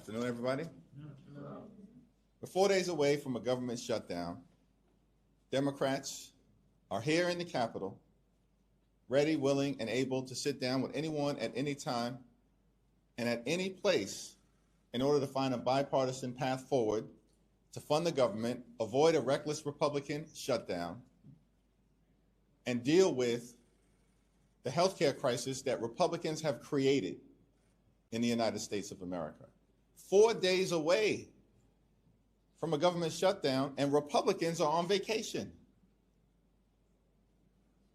Afternoon, everybody. We're 4 days away from a government shutdown. Democrats are here in the Capitol, ready, willing, and able to sit down with anyone at any time and at any place in order to find a bipartisan path forward to fund the government, avoid a reckless Republican shutdown, and deal with the healthcare crisis that Republicans have created in the United States of America. 4 days away from a government shutdown, and Republicans are on vacation.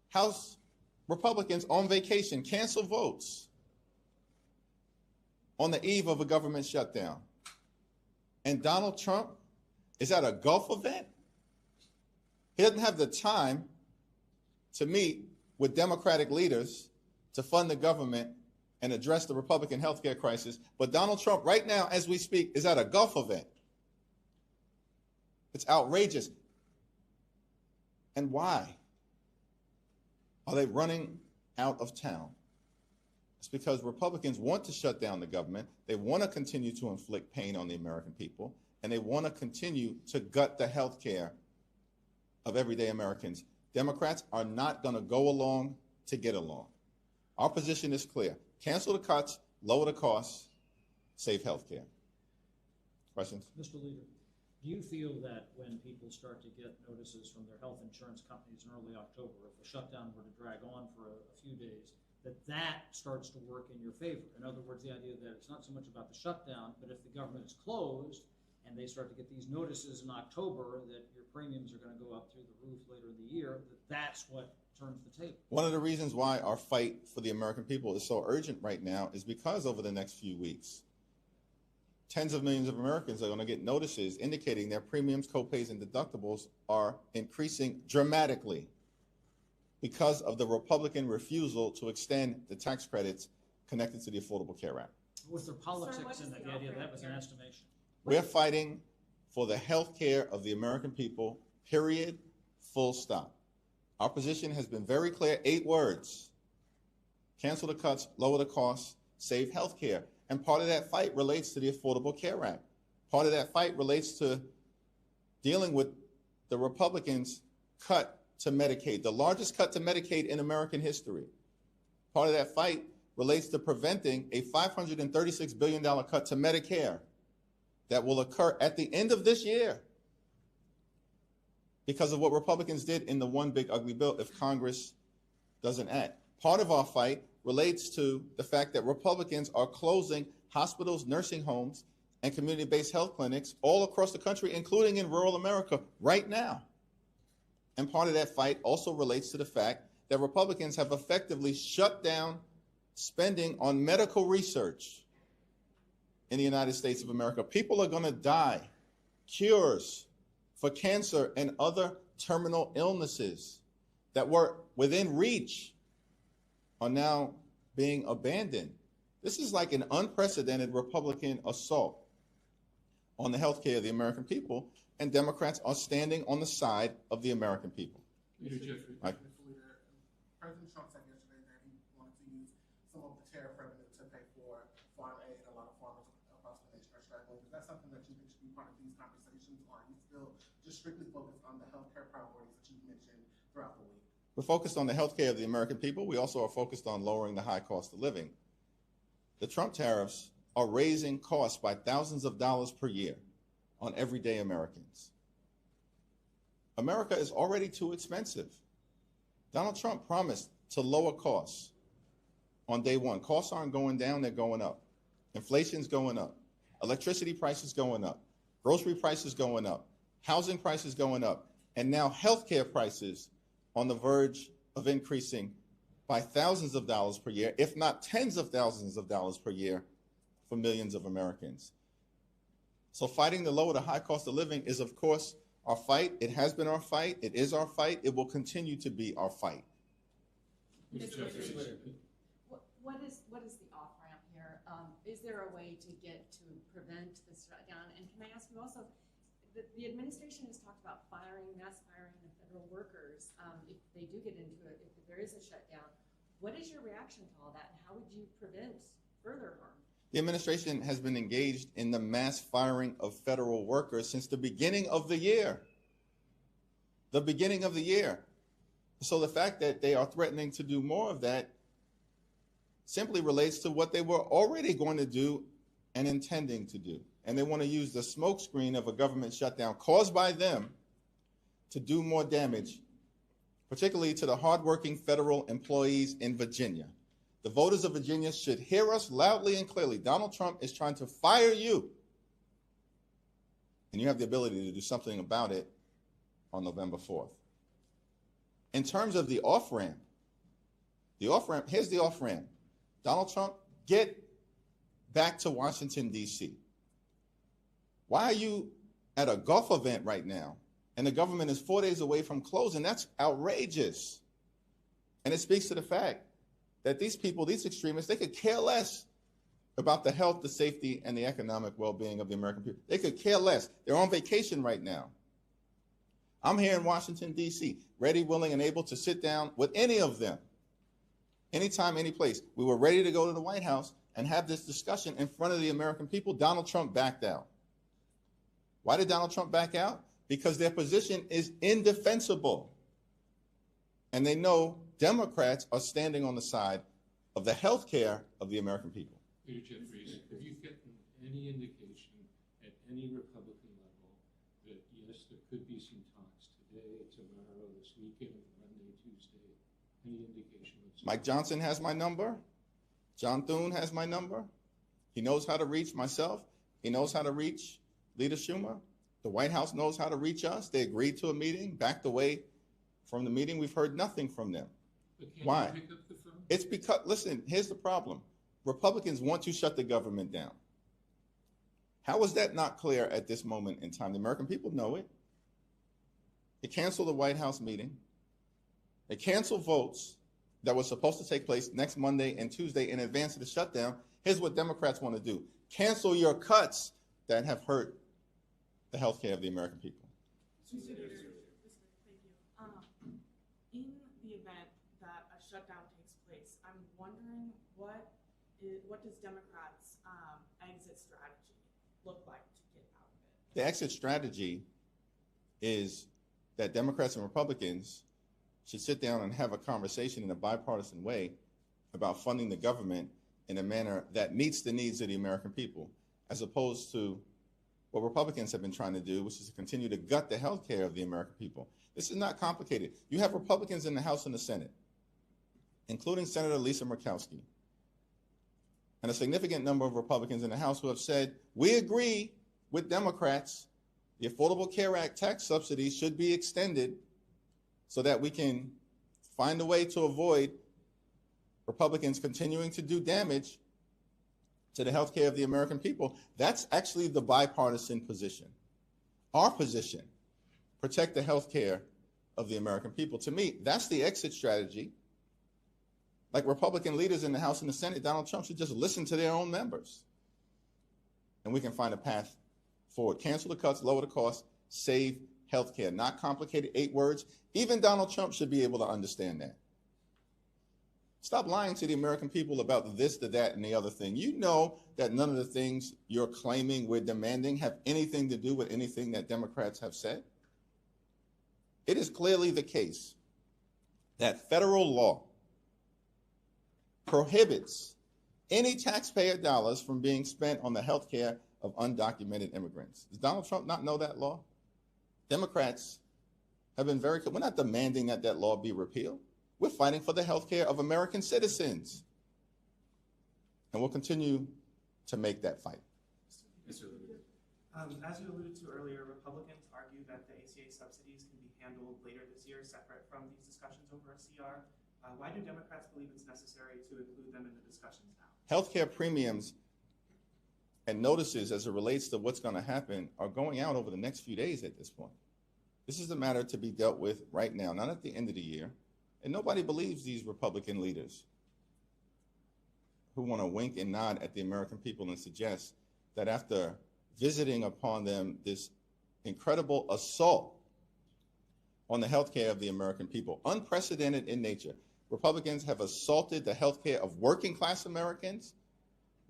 House Republicans on vacation cancel votes on the eve of a government shutdown. And Donald Trump is at a golf event. He doesn't have the time to meet with Democratic leaders to fund the government and address the Republican healthcare crisis. But Donald Trump, right now, as we speak, is at a golf event. It's outrageous. And why are they running out of town? It's because Republicans want to shut down the government. They want to continue to inflict pain on the American people, and they want to continue to gut the health care of everyday Americans. Democrats are not going to go along to get along. Our position is clear. Cancel the cuts, lower the costs, save health care. Questions? Mr. Leader, do you feel that when people start to get notices from their health insurance companies in early October, if the shutdown were to drag on for a few days, that starts to work in your favor? In other words, the idea that it's not so much about the shutdown, but if the government is closed and they start to get these notices in October that your premiums are going to go up through the roof later in the year, that's what turns the table. One of the reasons why our fight for the American people is so urgent right now is because over the next few weeks, tens of millions of Americans are going to get notices indicating their premiums, copays, and deductibles are increasing dramatically because of the Republican refusal to extend the tax credits connected to the Affordable Care Act. Was there politics in the idea that was an estimation? We're fighting for the health care of the American people, period, full stop. Our position has been very clear, 8 words. Cancel the cuts, lower the costs, save health care. And part of that fight relates to the Affordable Care Act. Part of that fight relates to dealing with the Republicans' cut to Medicaid, the largest cut to Medicaid in American history. Part of that fight relates to preventing a $536 billion cut to Medicare that will occur at the end of this year because of what Republicans did in the one big ugly bill if Congress doesn't act. Part of our fight relates to the fact that Republicans are closing hospitals, nursing homes, and community-based health clinics all across the country, including in rural America right now. And part of that fight also relates to the fact that Republicans have effectively shut down spending on medical research in the United States of America. People are going to die. Cures for cancer and other terminal illnesses that were within reach are now being abandoned. This is like an unprecedented Republican assault on the health care of the American people, and Democrats are standing on the side of the American people. President Trump said yesterday that he wanted to use some of the tariff revenue to pay for farm aid. A lot of farmers across the nation are struggling. Is that something that you think should be part of these conversations, or are you still just strictly focused on the healthcare priorities that you've mentioned throughout the week? We're focused on the health care of the American people. We also are focused on lowering the high cost of living. The Trump tariffs are raising costs by thousands of dollars per year on everyday Americans. America is already too expensive. Donald Trump promised to lower costs on day one. Costs aren't going down, they're going up. Inflation's going up. Electricity prices going up. Grocery prices going up. Housing prices going up. And now healthcare prices on the verge of increasing by thousands of dollars per year, if not tens of thousands of dollars per year for millions of Americans. So fighting to lower the high cost of living is, of course, our fight. It has been our fight. It is our fight. It will continue to be our fight. What is the off-ramp here? Is there a way to prevent this shutdown? And can I ask you also, the administration has talked about mass firing the federal workers if they do get into it, if there is a shutdown. What is your reaction to all that, and how would you prevent further harm? The administration has been engaged in the mass firing of federal workers since the beginning of the year. The beginning of the year. So the fact that they are threatening to do more of that simply relates to what they were already going to do and intending to do. And they want to use the smokescreen of a government shutdown caused by them to do more damage, particularly to the hardworking federal employees in Virginia. The voters of Virginia should hear us loudly and clearly. Donald Trump is trying to fire you, and you have the ability to do something about it on November 4th. In terms of the off-ramp, here's the off-ramp. Donald Trump, get back to Washington, D.C. Why are you at a golf event right now and the government is 4 days away from closing? That's outrageous. And it speaks to the fact that these people, these extremists, they could care less about the health, the safety, and the economic well-being of the American people. They could care less. They're on vacation right now. I'm here in Washington, D.C., ready, willing, and able to sit down with any of them, anytime, any place. We were ready to go to the White House and have this discussion in front of the American people. Donald Trump backed out. Why did Donald Trump back out? Because their position is indefensible. And they know Democrats are standing on the side of the health care of the American people. Peter Jeffries, have you gotten any indication at any Republican level that, yes, there could be some talks today, tomorrow, this weekend, Monday, Tuesday? Any indication? Mike Johnson has my number. John Thune has my number. He knows how to reach myself. He knows how to reach Leader Schumer. The White House knows how to reach us. They agreed to a meeting, backed away from the meeting. We've heard nothing from them. Why? You pick up the phone? It's because, listen, here's the problem. Republicans want to shut the government down. How is that not clear at this moment in time? The American people know it. They canceled the White House meeting. They canceled votes that were supposed to take place next Monday and Tuesday in advance of the shutdown. Here's what Democrats want to do. Cancel your cuts that have hurt the health care of the American people. Thank you. In the event that a shutdown takes place, I'm wondering what does Democrats' exit strategy look like to get out of it? The exit strategy is that Democrats and Republicans should sit down and have a conversation in a bipartisan way about funding the government in a manner that meets the needs of the American people, as opposed to what Republicans have been trying to do, which is to continue to gut the health care of the American people. This is not complicated. You have Republicans in the House and the Senate, including Senator Lisa Murkowski, and a significant number of Republicans in the House who have said, we agree with Democrats, the Affordable Care Act tax subsidies should be extended so that we can find a way to avoid Republicans continuing to do damage to the health care of the American people. That's actually the bipartisan position. Our position, protect the health care of the American people. To me, that's the exit strategy. Like Republican leaders in the House and the Senate, Donald Trump should just listen to their own members. And we can find a path forward. Cancel the cuts, lower the costs, save health care. Not complicated, 8 words. Even Donald Trump should be able to understand that. Stop lying to the American people about this, the that, and the other thing. You know that none of the things you're claiming we're demanding have anything to do with anything that Democrats have said. It is clearly the case that federal law prohibits any taxpayer dollars from being spent on the health care of undocumented immigrants. Does Donald Trump not know that law? Democrats have been very clear. We're not demanding that that law be repealed. We're fighting for the health care of American citizens. And we'll continue to make that fight. As you alluded to earlier, Republicans argue that the ACA subsidies can be handled later this year, separate from these discussions over a CR. Why do Democrats believe it's necessary to include them in the discussions now? Healthcare premiums and notices as it relates to what's going to happen are going out over the next few days at this point. This is a matter to be dealt with right now, not at the end of the year. And nobody believes these Republican leaders who want to wink and nod at the American people and suggest that after visiting upon them this incredible assault on the health care of the American people, unprecedented in nature. Republicans have assaulted the health care of working class Americans,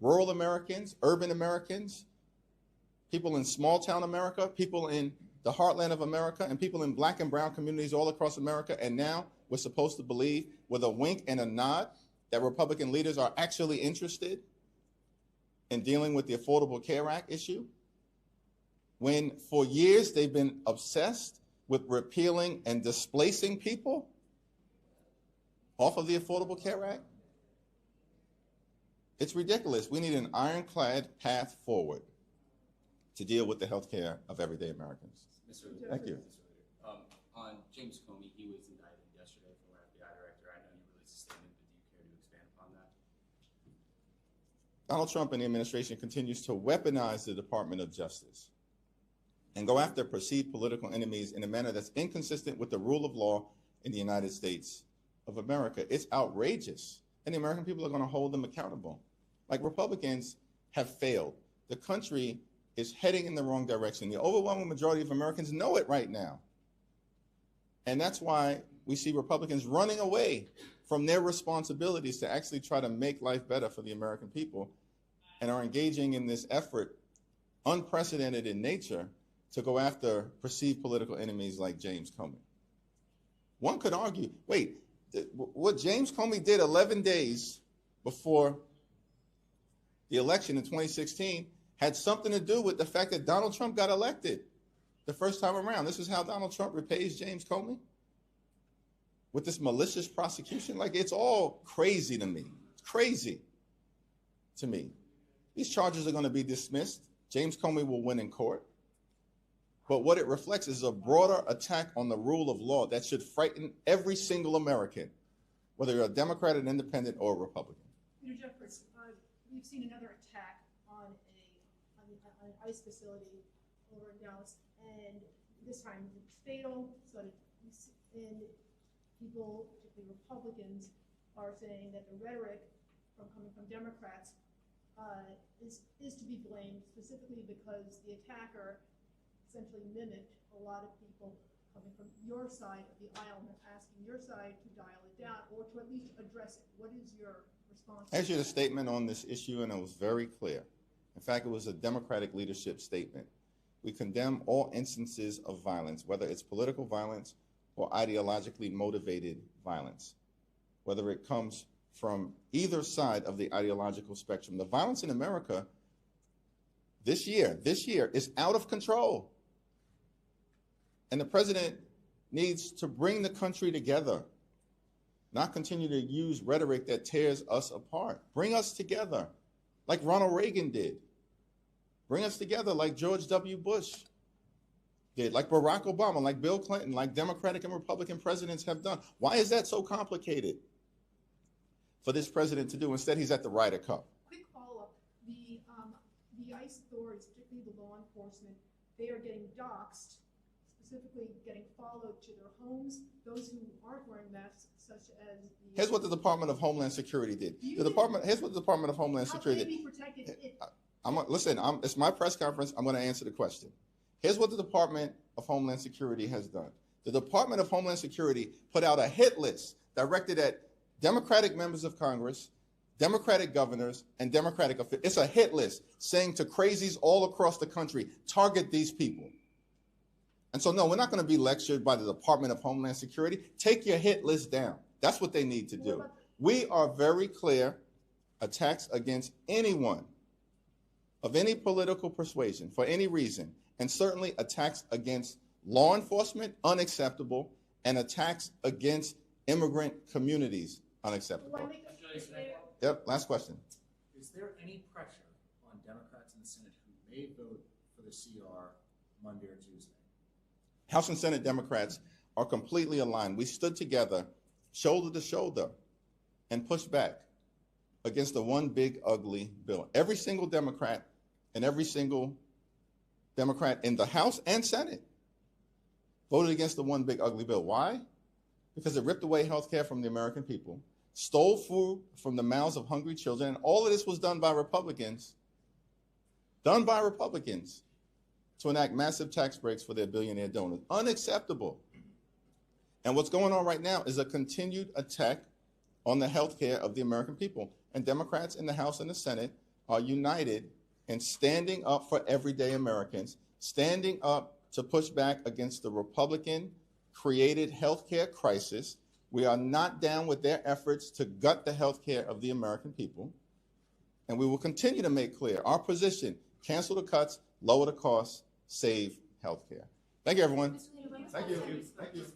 rural Americans, urban Americans, people in small-town America, people in the heartland of America, and people in black and brown communities all across America. And now we're supposed to believe with a wink and a nod that Republican leaders are actually interested in dealing with the Affordable Care Act issue, when for years they've been obsessed with repealing and displacing people off of the Affordable Care Act. It's ridiculous. We need an ironclad path forward to deal with the health care of everyday Americans. Thank you. On James Comey, he was indicted yesterday for FBI director. I know you released a statement, but do you care to expand upon that? Donald Trump and the administration continues to weaponize the Department of Justice and go after perceived political enemies in a manner that's inconsistent with the rule of law in the United States of America. It's outrageous, and the American people are going to hold them accountable. Like, Republicans have failed. The country is heading in the wrong direction. The overwhelming majority of Americans know it right now. And that's why we see Republicans running away from their responsibilities to actually try to make life better for the American people, and are engaging in this effort, unprecedented in nature, to go after perceived political enemies like James Comey. One could argue, wait, what James Comey did 11 days before the election in 2016 had something to do with the fact that Donald Trump got elected the first time around. This is how Donald Trump repays James Comey? With this malicious prosecution? Like, it's all crazy to me. It's crazy to me. These charges are going to be dismissed. James Comey will win in court. But what it reflects is a broader attack on the rule of law that should frighten every single American, whether you're a Democrat, an independent, or a Republican. Peter Jeffers, we've seen another attack on an ICE facility over in Dallas, and this time it's fatal. And people, particularly Republicans, are saying that the rhetoric coming from Democrats is to be blamed, specifically because the attacker essentially mimicked a lot of people coming from your side of the aisle and asking your side to dial it down or to at least address it. What is your response? I issued a statement on this issue, and it was very clear. In fact, it was a Democratic leadership statement. We condemn all instances of violence, whether it's political violence or ideologically motivated violence, whether it comes from either side of the ideological spectrum. The violence in America this year is out of control. And the president needs to bring the country together, not continue to use rhetoric that tears us apart. Bring us together like Ronald Reagan did. Bring us together like George W. Bush did, like Barack Obama, like Bill Clinton, like Democratic and Republican presidents have done. Why is that so complicated for this president to do? Instead, he's at the Ryder Cup. Quick follow-up. The ICE authorities, particularly the law enforcement, they are getting doxxed, specifically getting followed to their homes. Those who aren't wearing masks, such as the... Here's what the Department of Homeland Security did. Here's what the Department of Homeland Security did. How can they be protected if... It's my press conference. I'm going to answer the question. Here's what the Department of Homeland Security has done. The Department of Homeland Security put out a hit list directed at Democratic members of Congress, Democratic governors, and Democratic officials. It's a hit list saying to crazies all across the country, target these people. And so, no, we're not going to be lectured by the Department of Homeland Security. Take your hit list down. That's what they need to do. We are very clear. Attacks against anyone of any political persuasion for any reason, and certainly attacks against law enforcement, unacceptable, and attacks against immigrant communities, unacceptable. Yep, last question. Is there any pressure on Democrats in the Senate who may vote for the CR Monday or Tuesday? House and Senate Democrats are completely aligned. We stood together, shoulder to shoulder, and pushed back against the one big ugly bill. Every single Democrat and every single Democrat in the House and Senate voted against the one big ugly bill. Why? Because it ripped away health care from the American people, stole food from the mouths of hungry children, and all of this was done by Republicans to enact massive tax breaks for their billionaire donors. Unacceptable. And what's going on right now is a continued attack on the health care of the American people. And Democrats in the House and the Senate are united in standing up for everyday Americans, standing up to push back against the Republican-created healthcare crisis. We are not down with their efforts to gut the healthcare of the American people. And we will continue to make clear our position: cancel the cuts, lower the costs, save healthcare. Thank you, everyone. Mr. Leader, Thank you. let's Thank you.